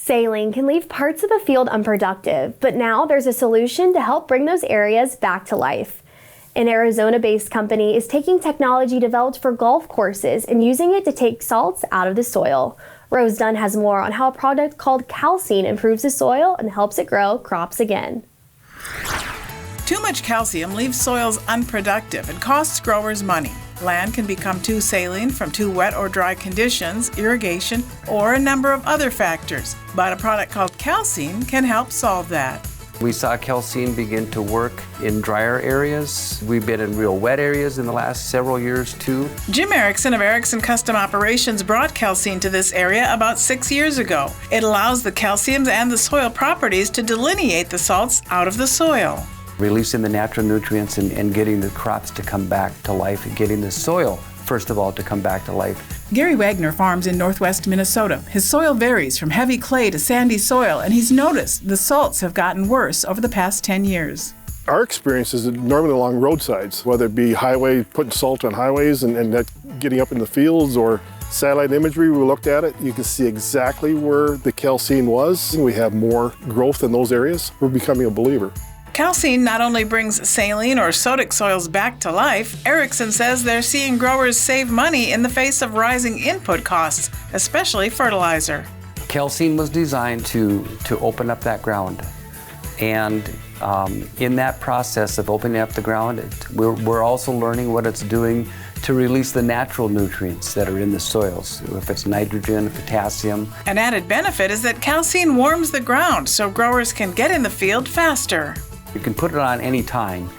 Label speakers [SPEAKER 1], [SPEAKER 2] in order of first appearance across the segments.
[SPEAKER 1] Saline can leave parts of a field unproductive, but now there's a solution to help bring those areas back to life. An Arizona-based company is taking technology developed for golf courses and using it to take salts out of the soil. Rose Dunn has more on how a product called calcine improves the soil and helps it grow crops again.
[SPEAKER 2] Too much calcium leaves soils unproductive and costs growers money. Land can become too saline from too wet or dry conditions, irrigation, or a number of other factors. But a product called calcine can help solve that.
[SPEAKER 3] We saw calcine begin to work in drier areas. We've been in real wet areas in the last several years too.
[SPEAKER 2] Jim Erickson of Erickson Custom Operations brought calcine to this area about 6 years ago. It allows the calciums and the soil properties to delineate the salts out of the soil.
[SPEAKER 3] Releasing the natural nutrients and getting the crops to come back to life and getting the soil, first of all, to come back to life.
[SPEAKER 2] Gary Wagner farms in northwest Minnesota. His soil varies from heavy clay to sandy soil, and he's noticed the salts have gotten worse over the past 10 years.
[SPEAKER 4] Our experience is normally along roadsides, whether it be putting salt on highways and that getting up in the fields, or satellite imagery. We looked at it. You can see exactly where the calcine was. We have more growth in those areas. We're becoming a believer.
[SPEAKER 2] Calcine not only brings saline or sodic soils back to life, Erickson says they're seeing growers save money in the face of rising input costs, especially fertilizer.
[SPEAKER 3] Calcine was designed to open up that ground. And in that process of opening up the ground, we're also learning what it's doing to release the natural nutrients that are in the soils, if it's nitrogen, potassium.
[SPEAKER 2] An added benefit is that calcine warms the ground so growers can get in the field faster.
[SPEAKER 3] You can put it on any time.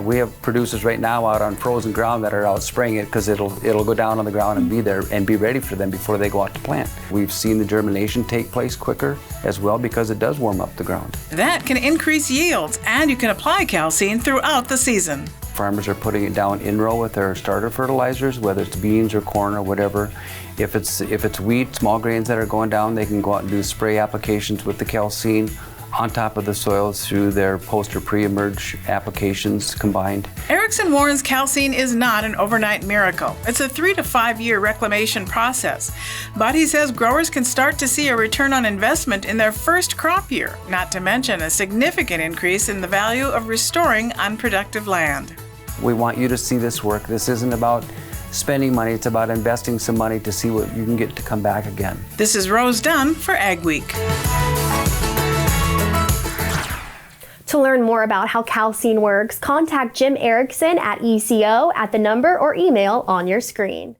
[SPEAKER 3] We have producers right now out on frozen ground that are out spraying it because it'll go down on the ground and be there and be ready for them before they go out to plant. We've seen the germination take place quicker as well because it does warm up the ground.
[SPEAKER 2] That can increase yields, and you can apply calcine throughout the season.
[SPEAKER 3] Farmers are putting it down in row with their starter fertilizers, whether it's beans or corn or whatever. If it's wheat, small grains that are going down, they can go out and do spray applications with the calcine on top of the soils through their post or pre-emerge applications combined.
[SPEAKER 2] Erickson warns calcine is not an overnight miracle. It's a 3 to 5 year reclamation process. But he says growers can start to see a return on investment in their first crop year, not to mention a significant increase in the value of restoring unproductive land.
[SPEAKER 3] We want you to see this work. This isn't about spending money, it's about investing some money to see what you can get to come back again.
[SPEAKER 2] This is Rose Dunn for AGWEEK.
[SPEAKER 1] To learn more about how calcine works, contact Jim Erickson at ECO at the number or email on your screen.